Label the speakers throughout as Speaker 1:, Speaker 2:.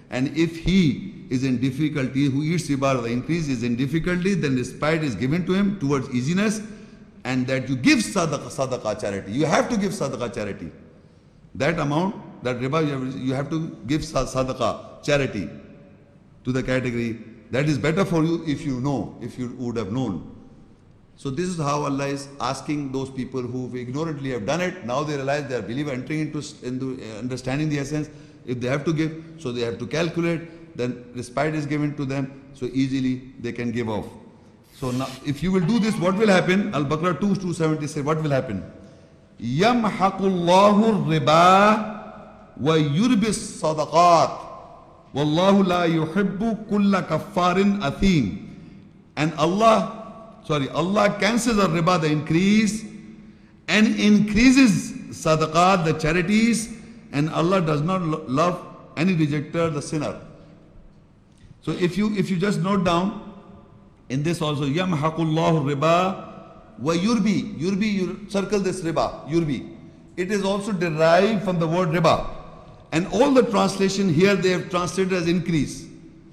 Speaker 1: And if he is in difficulty, who eats riba, the increase is in difficulty, then respite is given to him towards easiness, and that you give sadaqah charity. You have to give sadaqah charity. That amount, that riba, you have to give sadaqah charity to the category. That is better for you if you know, if you would have known. So this is how Allah is asking those people who ignorantly have done it. Now they realize they are believer, entering into understanding the essence. If they have to give, so they have to calculate. Then respite is given to them, so easily they can give off. So now, if you will do this, what will happen? Al-Baqarah 2:270 says, what will happen? يَمْحَقُ اللَّهُ الرِّبَا وَيُرْبِ الصَّدَقَاتِ وَاللَّهُ لَا يُحِبُّ كُلَّ كَفَّارٍ أَثِيمٍ. And Allah cancels the riba, the increase, and increases sadaqat, the charities, and Allah does not love any rejecter, the sinner. So if you just note down in this also, yamhaqullahu riba wa yurbi. Yurbi, you circle this riba, yurbi. It is also derived from the word riba. And all the translation here they have translated as increase.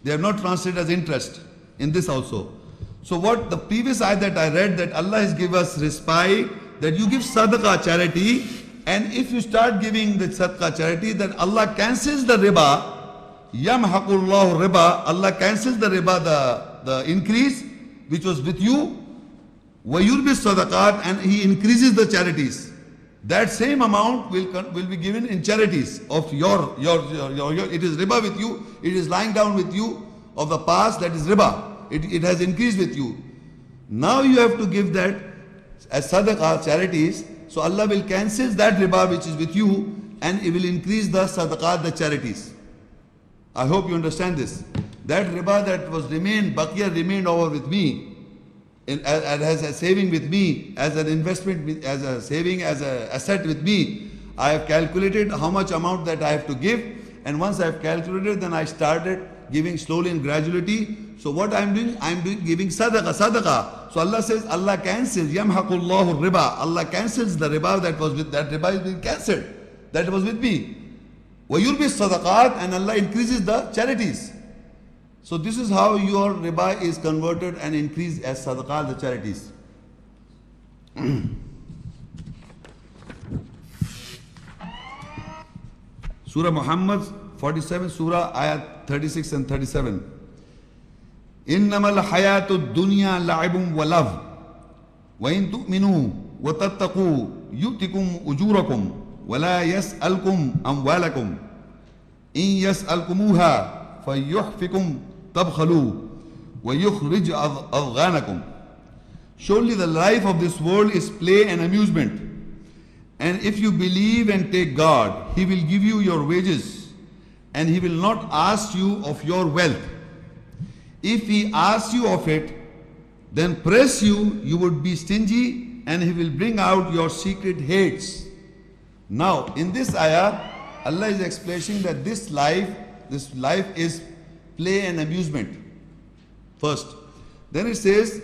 Speaker 1: They have not translated as interest in this also. So what the previous ayat that I read, that Allah has given us respite, that you give sadaqah charity, and if you start giving the sadaqah charity, then Allah cancels the riba. Yamhaqullahu riba, Allah cancels the riba, the increase which was with you. Wa yurbi sadaqat, and He increases the charities. That same amount will be given in charities of your. It is riba with you. It is lying down with you of the past. That is riba. It has increased with you. Now you have to give that as sadaqah, charities. So Allah will cancel that riba which is with you, and it will increase the sadaqat, the charities. I hope you understand this. That riba that was baqiyah remained over with me, as a saving with me, as an investment, as a saving, as an asset with me. I have calculated how much amount that I have to give, and once I have calculated, then I started giving slowly and gradually. So what I am doing, giving sadaqah. So Allah says, Allah cancels, yamhaqullahu riba. Allah cancels the riba that was with, that riba is being cancelled. That was with me. Wa yurbi sadaqat, and Allah increases the charities. So this is how your riba is converted and increased as sadaqah, the charities. Surah Muhammad 47, Surah Ayat 36 and 37. إنما الحياة الدنيا لعب ولهو وإن تؤمنوا وتتقوا يؤتكم أجوركم ولا يسألكم أموالكم إن يسألكموها فيحفكم تبخلوا ويخرج أضغانكم. Surely the life of this world is play and amusement. And if you believe and take God, He will give you your wages, and He will not ask you of your wealth. If He asks you of it, then press you would be stingy, and He will bring out your secret hates. Now, in this ayah, Allah is explaining that this life is play and amusement. First. Then it says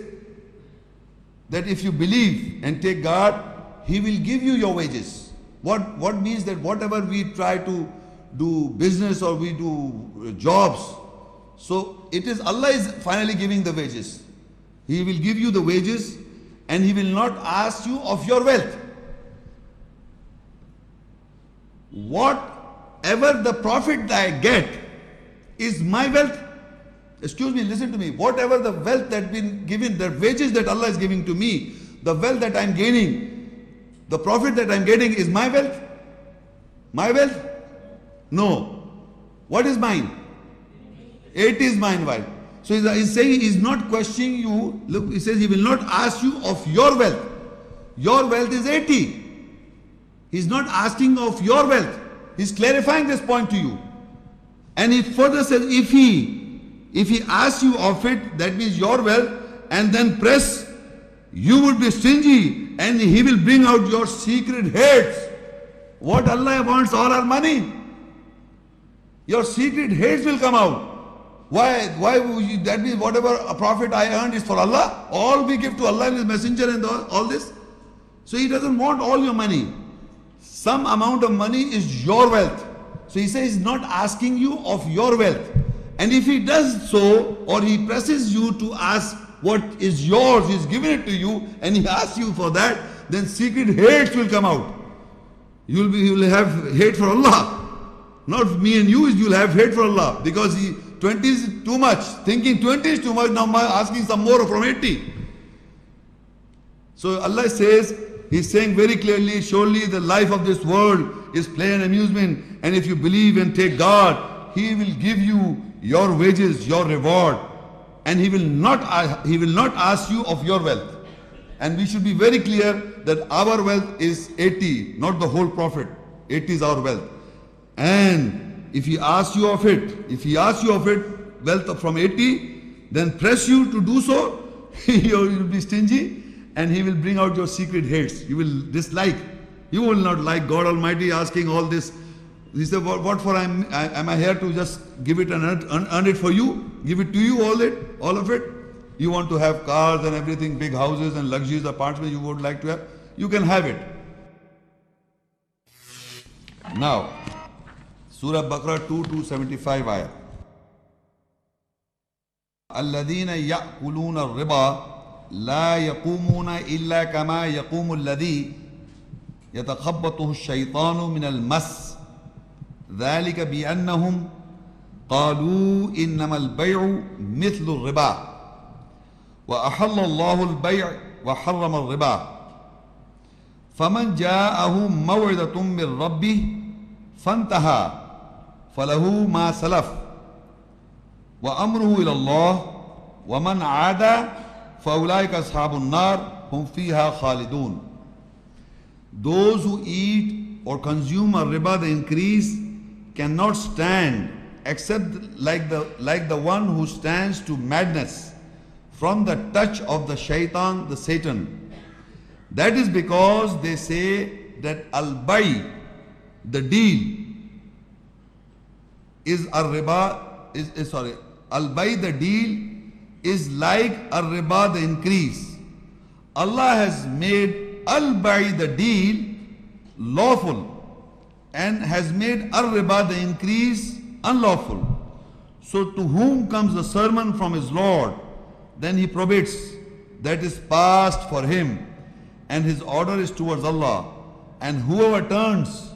Speaker 1: that if you believe and take God, He will give you your wages. What means that whatever we try to do business or we do jobs, so it is Allah is finally giving the wages. He will give you the wages, and He will not ask you of your wealth. Whatever the profit that I get is my wealth. Excuse me, listen to me. Whatever the wealth that been given, the wages that Allah is giving to me, the wealth that I am gaining, the profit that I am getting is my wealth? My wealth? No. What is mine? It is mine wealth. So he's saying he's not questioning you. Look, he says He will not ask you of your wealth. Your wealth is 80. He's not asking of your wealth. He's clarifying this point to you. And he further says, if he asks you of it, that means your wealth, and then press, you would be stingy, and He will bring out your secret hates. What Allah wants, all our money. Your secret hates will come out. Why would you, that means whatever profit I earned is for Allah? All we give to Allah and His Messenger and all this? So He doesn't want all your money. Some amount of money is your wealth. So he says he's not asking you of your wealth. And if he does so, or he presses you to ask what is yours, he's given it to you, and he asks you for that, then secret hates will come out. You will have hate for Allah. Not me and you will have hate for Allah. Because 20 is too much. Thinking 20 is too much, now asking some more from 80. So Allah says, He's saying very clearly, surely the life of this world is play and amusement. And if you believe and take God, He will give you your wages, your reward. And He will not ask you of your wealth. And we should be very clear that our wealth is 80, not the whole profit. 80 is our wealth. And if He asks you of it, wealth from 80, then press you to do so, you will be stingy, and He will bring out your secret hates. You will dislike. You will not like God Almighty asking all this. He said, what for am I here to just give it and earn it for you? Give it to you, all of it? You want to have cars and everything, big houses and luxurious apartments you would like to have? You can have it. Now, Surah Baqarah 275 ayah. الذين يأكلون الربا لا يقومون إلا كما يقوم الذي يتخبطه الشيطان من المس ذلك بأنهم قالوا إنما البيع مثل الربا وأحل الله البيع وحرم الربا فمن جاءه موعظة من ربه فانتهى فله ما سلف وأمره إلى الله ومن عاد فأولئك أصحاب النار هم فيها خالدون. Those who eat or consume a riba, the increase, cannot stand except like the one who stands to madness from the touch of the shaitan, the Satan. That is because they say that al-bay, the deal, is a riba, al-bay, the deal, is like a riba, the increase. Allah has made al-bay, the deal, lawful, and has made al-riba, the increase, unlawful. So to whom comes the sermon from his Lord, then he probates, that is past for him, and his order is towards Allah. And whoever turns,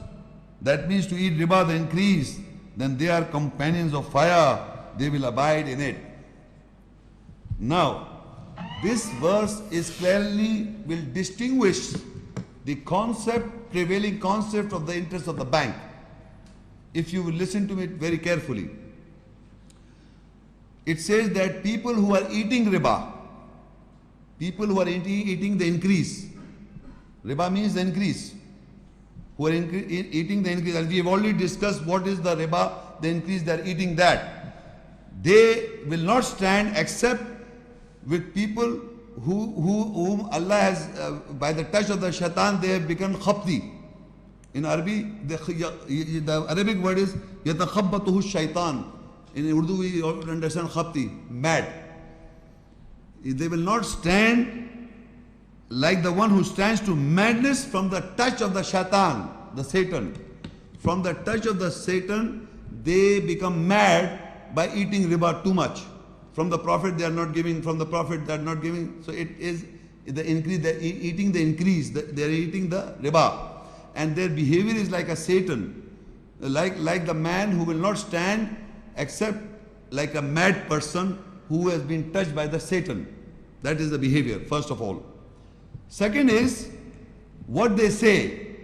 Speaker 1: that means to eat riba, the increase, then they are companions of fire, they will abide in it. Now, this verse is clearly will distinguish the prevailing concept of the interest of the bank. If you will listen to it very carefully. It says that people who are eating riba, people who are eating the increase, riba means the increase, who are eating the increase, and we have already discussed what is the riba, the increase, they are eating that. They will not stand except with people whom Allah has, by the touch of the shaitan, they have become khabti. In Arabic, the Arabic word is yatakhabbatuhu shaitan. In Urdu, we understand khabti, mad. They will not stand like the one who stands to madness from the touch of the shaitan, the Satan. From the touch of the Satan, they become mad by eating riba too much. From the Prophet they are not giving, from the Prophet they are not giving. So it is the increase, they are eating the increase, they are eating the riba. And their behavior is like a Satan, like the man who will not stand except like a mad person who has been touched by the Satan. That is the behavior, first of all. Second is what they say.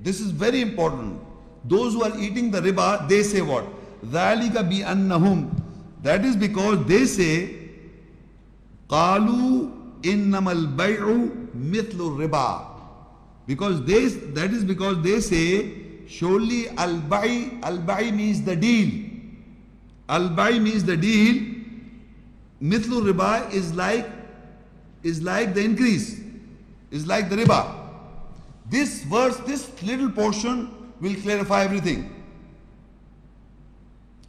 Speaker 1: This is very important. Those who are eating the riba, they say what? ذَلِكَ بِأَنَّهُمْ. That is because they say, قَالُوا إِنَّمَا الْبَيْعُ مِثْلُ الرِّبَا. That is because they say, surely al-bai means the deal. Al-bai means the deal. Mithlu riba is like the increase, is like the riba. This verse, this little portion will clarify everything.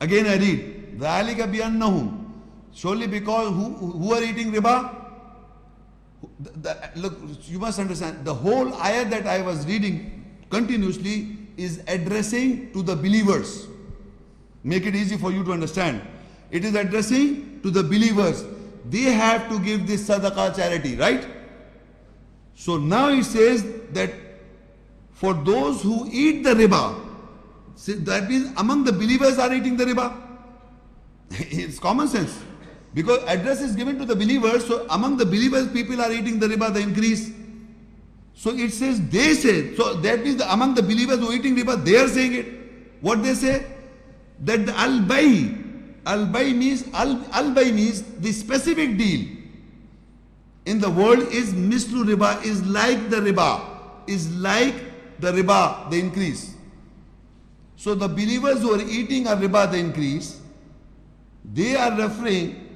Speaker 1: Again I read, ذَلِكَ بِأَنَّهُمْ. Surely because who are eating riba? Look, you must understand, the whole ayah that I was reading continuously is addressing to the believers. Make it easy for you to understand. It is addressing to the believers. They have to give this sadaqah charity, right? So now it says that for those who eat the riba, that means among the believers are eating the riba. It's common sense. Because address is given to the believers, so among the believers people are eating the riba, the increase. So it says, they say, so that means among the believers who are eating riba, they are saying it. What they say? That the al-bay means the specific deal in the world is mislu riba, is like the riba, the increase. So the believers who are eating a riba, the increase, they are referring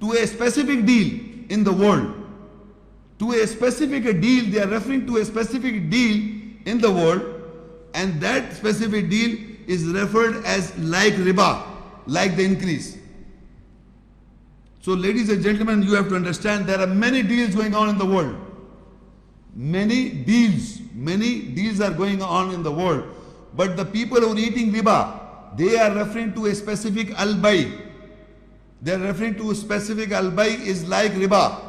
Speaker 1: to a specific deal in the world. To a specific deal, they are referring to a specific deal in the world, and that specific deal is referred as like riba, like the increase. So ladies and gentlemen, you have to understand there are many deals going on in the world. Many deals are going on in the world. But the people who are eating riba, they are referring to a specific al-bay. They are referring to a specific al-bay is like riba.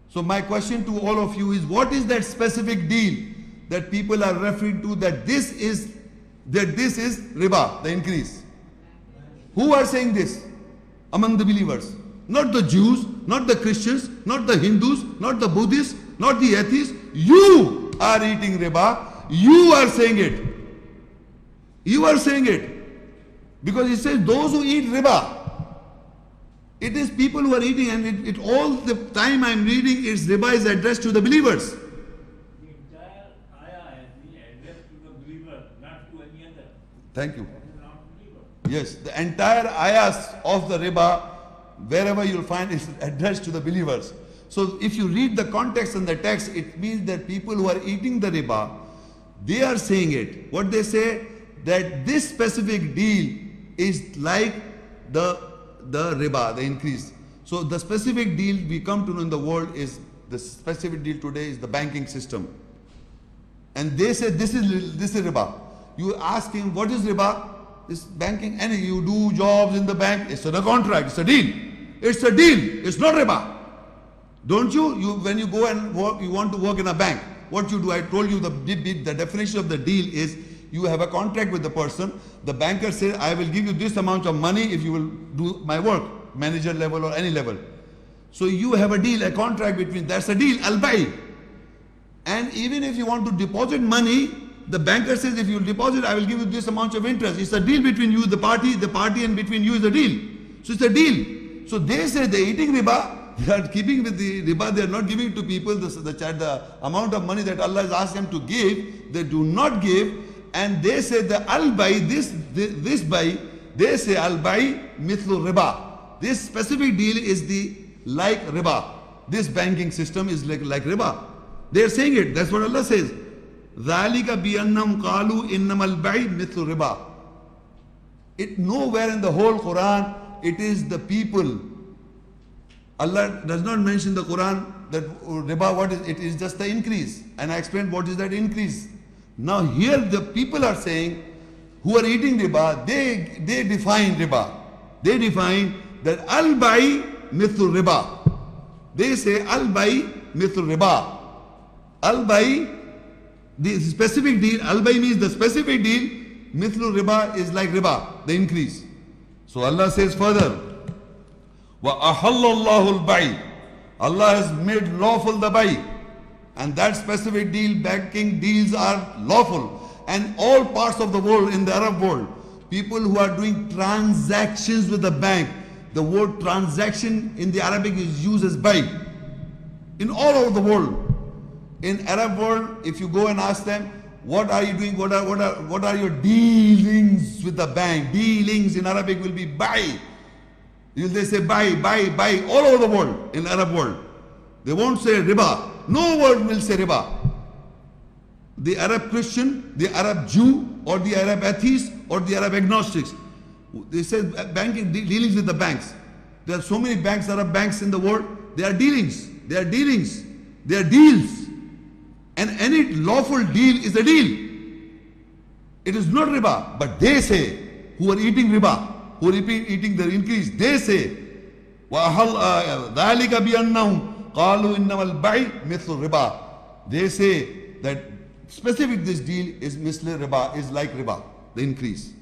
Speaker 1: So my question to all of you is, what is that specific deal that people are referring to, that this is riba, the increase? Who are saying this among the believers? Not the Jews, not the Christians, not the Hindus, not the Buddhists, not the atheists. You are eating riba. You are saying it. You are saying it. Because it says those who eat riba. It is people who are eating, and it all the time I am reading, its riba is addressed to the believers.
Speaker 2: The entire ayah has been addressed to the believer, not to any other.
Speaker 1: Thank you.
Speaker 2: That is not believer.
Speaker 1: Yes, the entire ayahs of the riba, wherever you'll find, is addressed to the believers. So if you read the context and the text, it means that people who are eating the riba, they are saying it. What they say, that this specific deal is like the riba, the increase. So the specific deal we come to know in the world is, the specific deal today is the banking system. And they say this is riba. You ask him, what is riba? It's banking, and you do jobs in the bank, it's a contract, it's a deal. It's a deal, it's not riba. Don't you? When you go and work, you want to work in a bank, what you do, I told you the definition of the deal is, you have a contract with the person. The banker says, I will give you this amount of money if you will do my work, manager level or any level. So you have a deal, a contract between, that's a deal, al-bay. And even if you want to deposit money, the banker says, if you deposit, I will give you this amount of interest. It's a deal between you, the party and between you is a deal. So it's a deal. So they say they're eating riba, they are keeping with the riba, they are not giving to people the amount of money that Allah has asked them to give, they do not give. And they say the al-bay, this bay, they say al-bay mithlu riba. This specific deal is the like riba. This banking system is like riba. They are saying it. That's what Allah says. ذَلِكَ بِأَنَّهُمْ قَالُوا إِنَّمَا الْبَيْعُ مِثْلُ riba. It nowhere in the whole Quran it is the people. Allah does not mention the Quran that riba, what is it? Is just the increase. And I explained what is that increase. Now here the people are saying, who are eating riba, they define riba. They define that al-bay mithlu riba. They say al-bay mithlu riba. Al-bay, the specific deal, al-bay means the specific deal, mithlu riba is like riba, the increase. So Allah says further, وَأَحَلَّ اللَّهُ الْبَيْعَ. Allah has made lawful the bay. And that specific deal, banking deals are lawful. And all parts of the world, in the Arab world, people who are doing transactions with the bank, the word transaction in the Arabic is used as bay. In all over the world. In Arab world, if you go and ask them, what are you doing? What are your dealings with the bank? Dealings in Arabic will be bay. They say buy, all over the world, in Arab world. They won't say riba. No word will say riba. The Arab Christian, the Arab Jew, or the Arab atheist, or the Arab agnostics, they say banking, dealings with the banks. There are so many banks, Arab banks in the world. They are dealings. They are dealings. They are deals. And any lawful deal is a deal. It is not riba, but they say, who are eating riba, who are eating the increase, they say, ذَلِكَ بِأَنَّهُمْ قَالُوا إِنَّمَا الْبَيْعُ مِثْلُ riba. They say that specific this deal is misli riba, is like riba, the increase.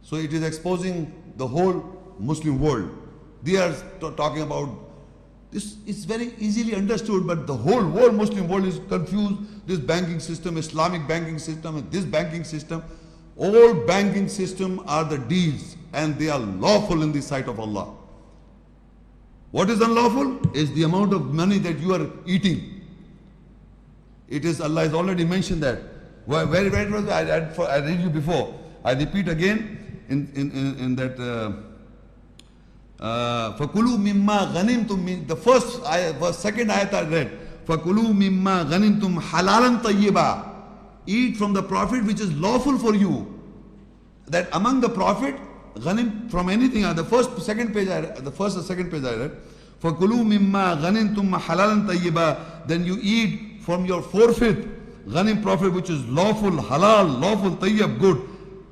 Speaker 1: So it is exposing the whole Muslim world. They are talking about this. It's very easily understood, but the whole Muslim world is confused. This banking system, Islamic banking system, and this banking system, all banking system are the deals, and they are lawful in the sight of Allah. What is unlawful is the amount of money that you are eating. It is, Allah has already mentioned that. Where it was, I read you before. I repeat again in that. فَكُلُوا مِمَّا غَنِمْتُمْ, the first second ayat I read. فَكُلُوا مِمَّا غَنِمْتُمْ حَلَالًا طَيِّبًا. Eat from the profit which is lawful for you. That among the profit, ghanim from anything. The first or second page I read. فَكُلُوا مِمَّا غَنِمْتُمْ حَلَالًا طَيِّبًا. Then you eat from your forfeit, ghanim profit which is lawful, halal, lawful, tayyib, good.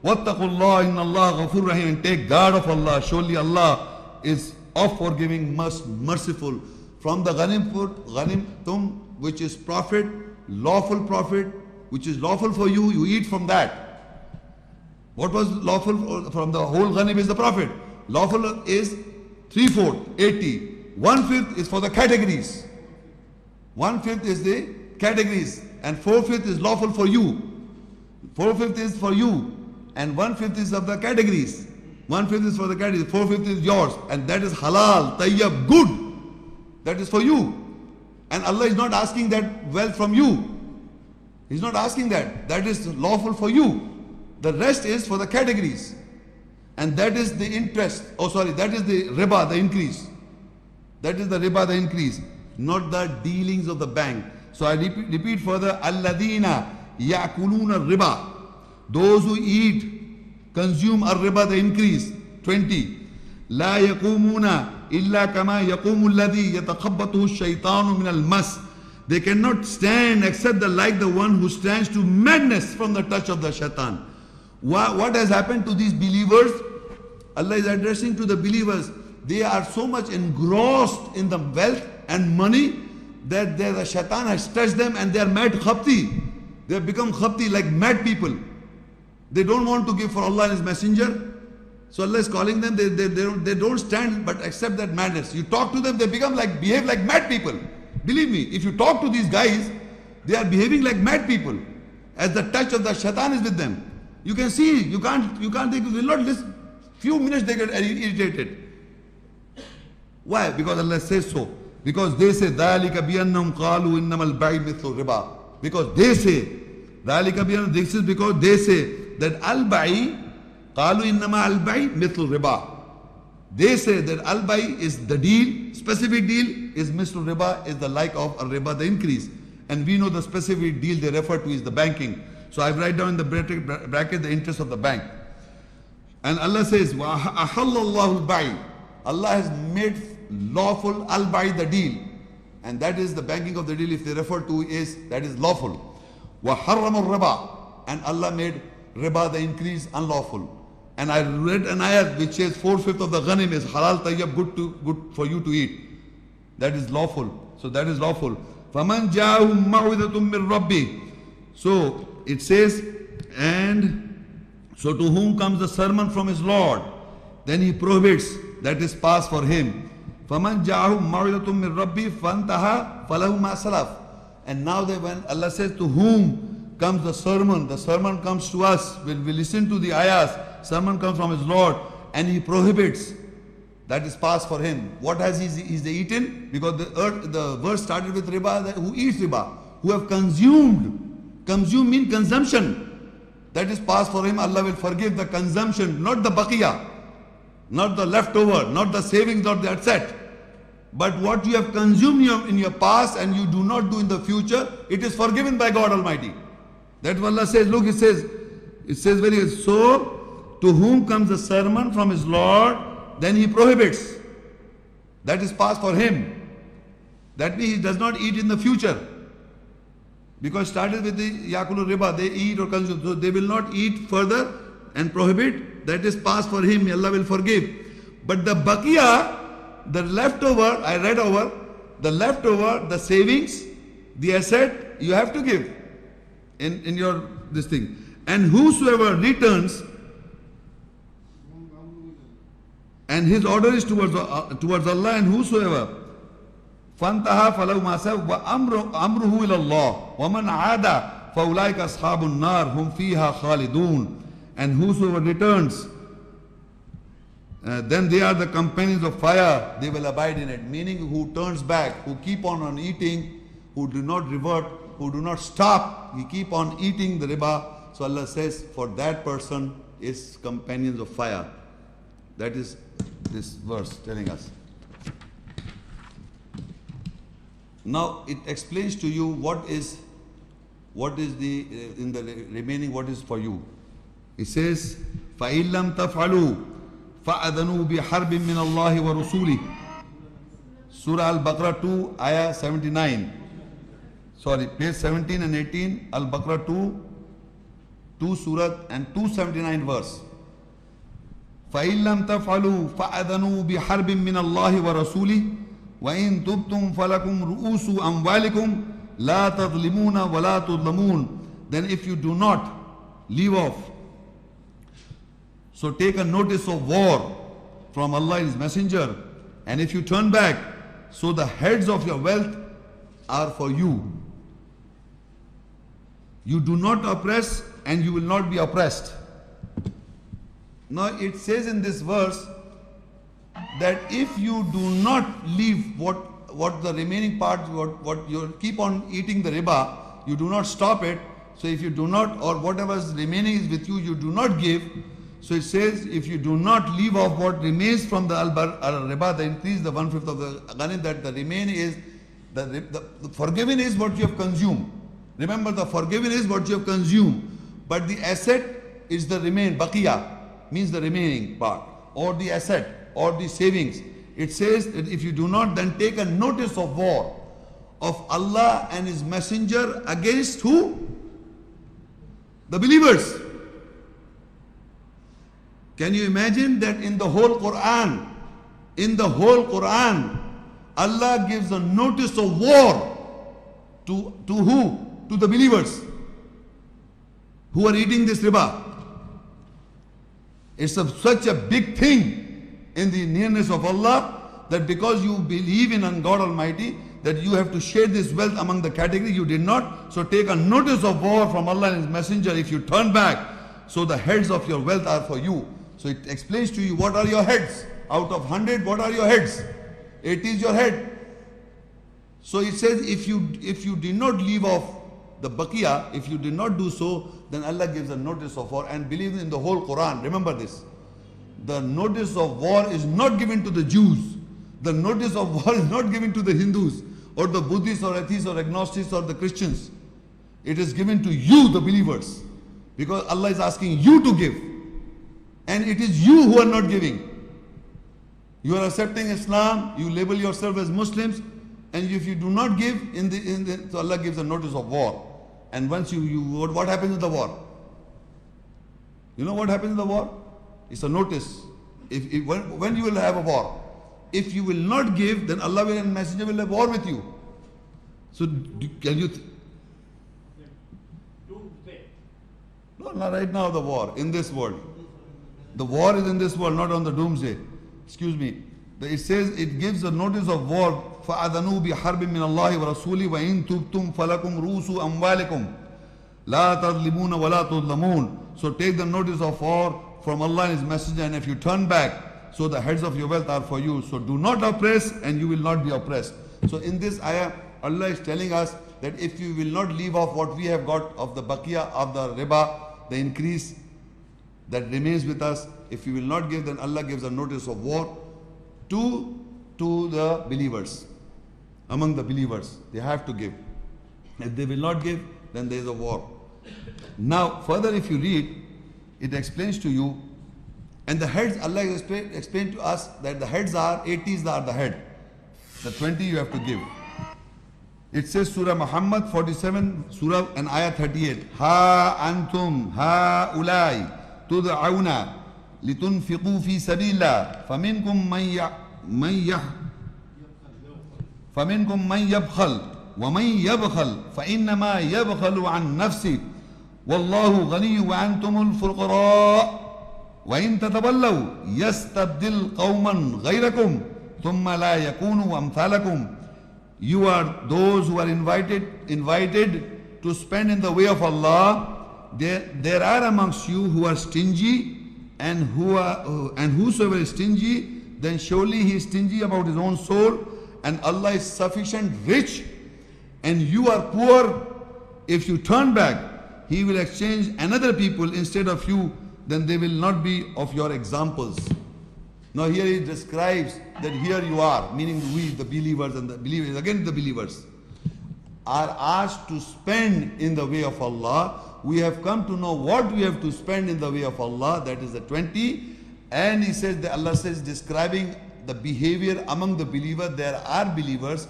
Speaker 1: وَاتَّقُوا اللَّهَ إِنَّ اللَّهَ غَفُورٌ رَحِيمٌ. And take guard of Allah. Surely Allah is of forgiving, merciful. From the ghanimtum, which is profit, lawful profit, which is lawful for you, you eat from that. What was lawful from the whole ghanim is the profit. Lawful is 3/4, 80. 1/5 is for the categories. 1/5 is the categories, and 4/5 is lawful for you. 4/5 is for you, and 1/5 is of the categories. 1/5 is for the categories, 4/5 is yours, and that is halal, tayyib, good. That is for you. And Allah is not asking that wealth from you. He's not asking that. That is lawful for you. The rest is for the categories. And that is the interest. That is the riba, the increase. That is the riba, the increase. Not the dealings of the bank. So I repeat further. Alladina ya'kuluna riba. Those who eat, consume ar-riba, the increase. 20. لا يقومون إلا كما يقوم الذي يتخبطه الشيطان من المس. They cannot stand except like the one who stands to madness from the touch of the shaitan. What has happened to these believers? Allah is addressing to the believers. They are so much engrossed in the wealth and money that the shaitan has touched them and they are mad khabti. They have become khabti, like mad people. They don't want to give for Allah and His Messenger. So Allah is calling them, they don't stand but accept that madness. You talk to them, they behave like mad people. Believe me, if you talk to these guys, they are behaving like mad people. As the touch of the shaitan is with them. You can see, you can't, they will not listen. Few minutes they get irritated. Why? Because Allah says so. Because they say, ذَلِكَ بِأَنَّهُمْ قَالُوا إِنَّمَا الْبَيْعُ مِثْلُ الرِّبَا. Because they say, ذَلِكَ بِأَنَّهُمْ, this is because they say that al-bai, قَالُوا إِنَّمَا الْبَيْعُ مِثْلُ الرِّبَا. They say that al-bai is the deal, specific deal is mislu riba, is the like of al-riba, the increase. And we know the specific deal they refer to is the banking. So I write down in the bracket the interest of the bank. And Allah says, وَأَحَلَّ اللَّهُ الْبَيْعُ. Allah has made lawful al-bai, the deal. And that is the banking of the deal, if they refer to is, that is lawful. وَحَرَّمَ الرِّبَا. And Allah made riba, the increase, unlawful. And I read an ayat which says 4/5 of the ghanim is halal tayyib, good for you to eat. That is lawful. So that is lawful. فَمَنْ جَاءَهُ مَوْعِظَةٌ مِّن رَبِّهِ. So it says, and so to whom comes the sermon from his Lord, then he prohibits, that is passed for him. فَمَنْ جَاءَهُ مَوْعِظَةٌ مِّن رَبِّهِ فَانْتَهَا فَلَهُ مَا سَلَفَ. And now when Allah says to whom comes the sermon comes to us. When we listen to the ayahs, sermon comes from his Lord, and he prohibits. That is passed for him. What has he eaten? Because the verse started with riba, who eats riba, who have consumed. Consume means consumption. That is passed for him. Allah will forgive the consumption, not the baqiya, not the leftover, not the savings, not the asset. But what you have consumed in your past and you do not do in the future, it is forgiven by God Almighty. That's what Allah says. Look, it says very so, to whom comes the sermon from his Lord, then he prohibits. That is passed for him. That means he does not eat in the future. Because started with the yakulu riba, they eat or consume. So they will not eat further and prohibit. That is past for him, Allah will forgive. But the baqiya, the leftover, I read over, the leftover, the savings, the asset, you have to give in your this thing. And whosoever returns, and his order is towards Allah, and whosoever فَانْتَهَا فَلَوْ مَا سَوْ وَأَمْرُهُ إِلَى اللَّهِ وَمَنْ عَادَ فَأُولَٰئِكَ أَصْحَابُ النَّارِ هُمْ فِيهَا خَالِدُونَ. And whosoever returns, then they are the companions of fire, they will abide in it. Meaning who turns back, who keep on eating, who do not revert, who do not stop, he keep on eating the riba. So Allah says, for that person is companions of fire. That is this verse telling us. Now it explains to you what is the in the remaining, what is for you. It says, فَإِن لَمْ تَفْعَلُوا فَأَذَنُوا بِحَرْبٍ مِّنَ اللَّهِ وَرُسُولِهِ. Surah Al-Baqarah 2, Ayah 79. Sorry, page 17 and 18, Al-Baqarah 2 Surah and 279 verse. فَإِن لَمْ تَفْعَلُوا فَأَذَنُوا بِحَرْبٍ مِّنَ اللَّهِ وَرَسُولِهِ وَإِن تُبْتُمْ فَلَكُمْ رُؤُوسُ أَمْوَالِكُمْ لَا تَظْلِمُونَ وَلَا تُظْلَمُونَ. Then if you do not leave off, so take a notice of war from Allah and His Messenger, and if you turn back, so the heads of your wealth are for you. You do not oppress and you will not be oppressed. Now it says in this verse that if you do not leave what the remaining part, what you keep on eating the riba, you do not stop it. So if you do not, or whatever is remaining is with you, you do not give. So it says, if you do not leave off what remains from the riba, the increase, the 1/5 of the ghanim, that the remaining is, the forgiven is what you have consumed. Remember, the forgiven is what you have consumed. But the asset is the remain, baqiya, means the remaining part, or the asset, or the savings. It says that if you do not, then take a notice of war of Allah and His Messenger against who? The believers. Can you imagine that in the whole Quran, Allah gives a notice of war to who? To the believers who are eating this riba. It's such a big thing in the nearness of Allah, that because you believe in God Almighty, that you have to share this wealth among the category. You did not, so take a notice of war from Allah and His Messenger. If you turn back, so the heads of your wealth are for you. So it explains to you, what are your heads? Out of 100, what are your heads? 80 is your head. So it says, if you did not leave off the baqiya, if you did not do so, then Allah gives a notice of war. And believe in the whole Quran, remember this, the notice of war is not given to the Jews. The notice of war is not given to the Hindus or the Buddhists or atheists or agnostics or the Christians. It is given to you, the believers, because Allah is asking you to give. And it is you who are not giving. You are accepting Islam, you label yourself as Muslims, and if you do not give, so Allah gives a notice of war. And once what happens in the war? You know what happens in the war? It's a notice. When you will have a war, if you will not give, then Allah will and Messenger will have war with you. So can you? No, not right now. The war in this world. The war is in this world, not on the doomsday. Excuse me. It says it gives a notice of war. فَأَذَنُوا بِحَرْبٍ مِّنَ اللَّهِ وَرَسُولِهِ وَإِن تُبْتُمْ فَلَكُمْ رُؤُوسُ أَمْوَالِكُمْ لَا تَظْلِمُونَ وَلَا تُظْلَمُونَ. So take the notice of war from Allah and His Messenger, and if you turn back, so the heads of your wealth are for you. So do not oppress, and you will not be oppressed. So in this ayah, Allah is telling us that if you will not leave off what we have got of the baqiya, of the riba, the increase that remains with us, if you will not give, then Allah gives a notice of war to the believers. Among the believers, they have to give. If they will not give, then there is a war. Now, further if you read, it explains to you, and the heads, Allah explained to us that the heads are, 80s are the head. The 20 you have to give. It says Surah Muhammad 47, Surah and Ayah 38. Ha antum ha ulai tud'auna litunfiqu fi sabilillah faminkum man yabkhal wa man yabkhal fa innama yabkhalu an nafsi wallahu ghani wa antumul fuqara wa in tatawallaw yastabdil qauman ghayrakum thumma la yakunu amthalakum. You are those who are invited to spend in the way of Allah. There are amongst you who are stingy, and whosoever is stingy, then surely he is stingy about his own soul, and Allah is sufficient rich, and you are poor. If you turn back, He will exchange another people instead of you, then they will not be of your examples. Now here he describes that here you are, meaning we, the believers, and the believers, again the believers, are asked to spend in the way of Allah. We have come to know what we have to spend in the way of Allah, that is the 20. And he says that Allah says, describing the behavior among the believers, there are believers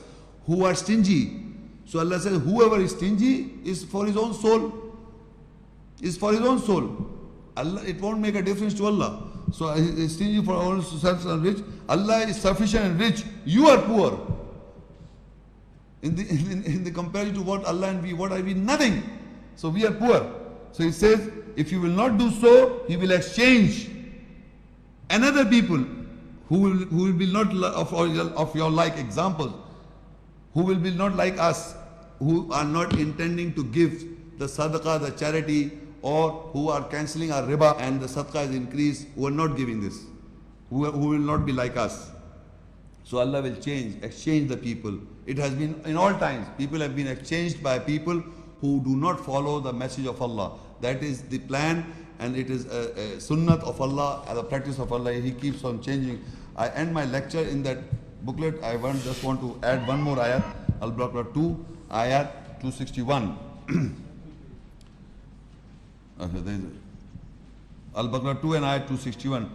Speaker 1: who are stingy. So Allah says, whoever is stingy is for his own soul. Is for his own soul. Allah, it won't make a difference to Allah. So he is stingy for our own self and rich. Allah is sufficient and rich. You are poor. In the comparison to what Allah and we, what are we? Nothing. So we are poor. So he says, if you will not do so, He will exchange another people who will be not of your like examples, who will be not like us, who are not intending to give the sadaqah, the charity, or who are cancelling our riba and the sadaqah is increased, who are not giving this, who will not be like us. So Allah will exchange the people. It has been in all times. People have been exchanged by people who do not follow the message of Allah. That is the plan, and it is a sunnat of Allah, the practice of Allah. He keeps on changing. I end my lecture in that booklet. I just want to add one more ayat, Al-Baqarah 2, ayat 261. Al-Baqarah 2 and ayat 261.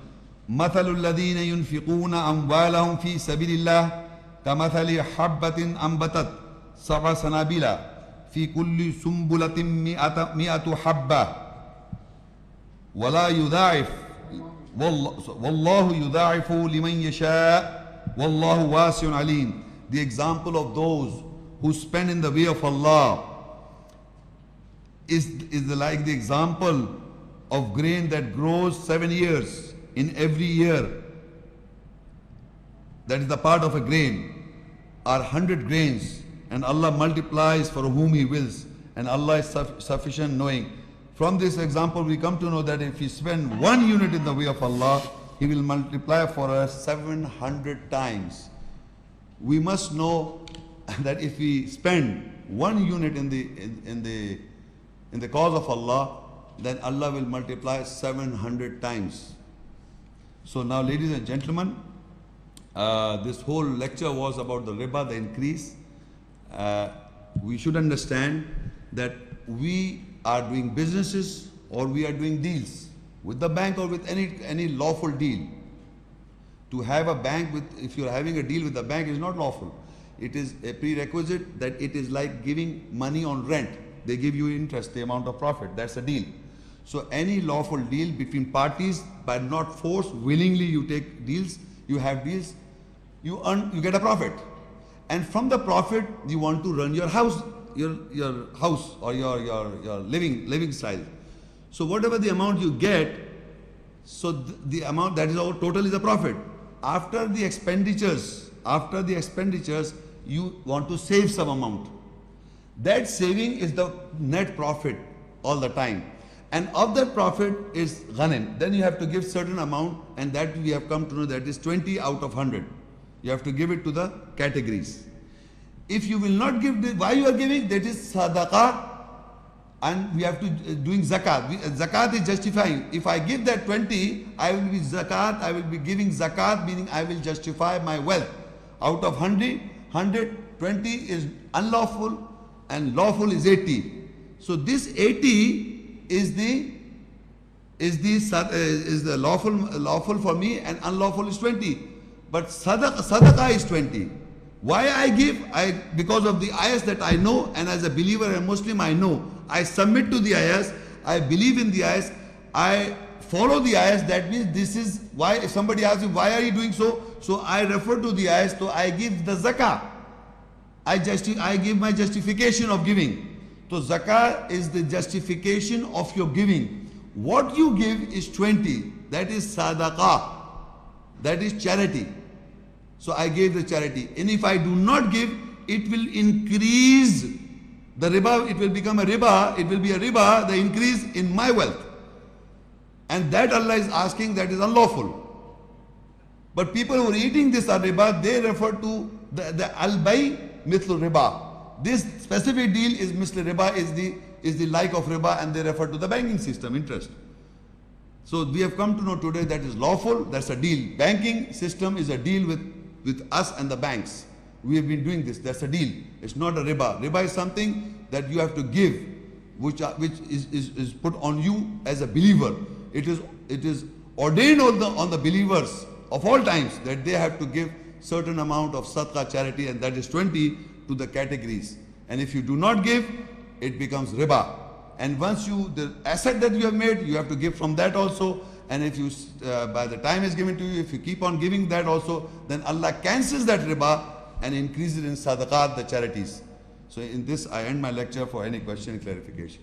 Speaker 1: مثل الذين ينفقون أموالهم في سبيل الله كمثل حبة أنبتت سبع سنابل في كل سنبلة مئة حبة ولا يضاعف والله يضاعف لمن يشاء والله واسع عليم. The example of those who spend in the way of Allah is like the example of grain that grows 7 years in every year. That is the part of a grain, are 100 grains, and Allah multiplies for whom He wills, and Allah is sufficient knowing. From this example we come to know that if we spend 1 unit in the way of Allah, He will multiply for us 700 times. We must know that if we spend 1 unit in the cause of Allah, then Allah will multiply 700 times. So now, ladies and gentlemen, this whole lecture was about the riba, the increase. We should understand that we are doing businesses or we are doing deals with the bank or with any lawful deal. To have a bank if you are having a deal with the bank is not lawful. It is a prerequisite that it is like giving money on rent. They give you interest, the amount of profit. That's a deal. So any lawful deal between parties, by not force, willingly you take deals, you have deals, you get a profit. And from the profit, you want to run your house, your house or your living style. So whatever the amount you get, so the amount that is our total is the profit. After the expenditures, you want to save some amount. That saving is the net profit all the time. And of that profit is ghanim. Then you have to give certain amount, and that we have come to know that is 20 out of 100. You have to give it to the categories. If you will not give, why you are giving? That is sadaqah, and we have to doing zakat. Zakat is justifying. If I give that 20, I will be zakat. I will be giving zakat, meaning I will justify my wealth. Out of 100, 20 is unlawful, and lawful is 80. So this 80 is the lawful for me, and unlawful is 20. But sadaqah is 20. Why I give? Because of the ayahs that I know, and as a believer and Muslim I know. I submit to the ayahs, I believe in the ayahs, I follow the ayahs. That means this is why. If somebody asks me, why are you doing so? So I refer to the ayahs, so I give the zakah. I give my justification of giving. So zakah is the justification of your giving. What you give is 20. That is sadaqah. That is charity. So I gave the charity. And if I do not give, it will increase the riba. It will become a riba. It will be a riba, the increase in my wealth. And that Allah is asking, that is unlawful. But people who are eating this riba, they refer to the al-bay mithlu riba. This specific deal is misl riba, is the like of riba, and they refer to the banking system, interest. So we have come to know today that is lawful, that's a deal. Banking system is a deal with us and the banks. We have been doing this, that's a deal. It's not a riba. Riba is something that you have to give, which is put on you as a believer. It is ordained on the believers of all times that they have to give certain amount of sadaqah, charity, and that is 20 to the categories. And if you do not give, it becomes riba. And once the asset that you have made, you have to give from that also. And if you, by the time is given to you, if you keep on giving that also, then Allah cancels that riba and increases in sadaqat, the charities. So in this, I end my lecture for any question and clarification.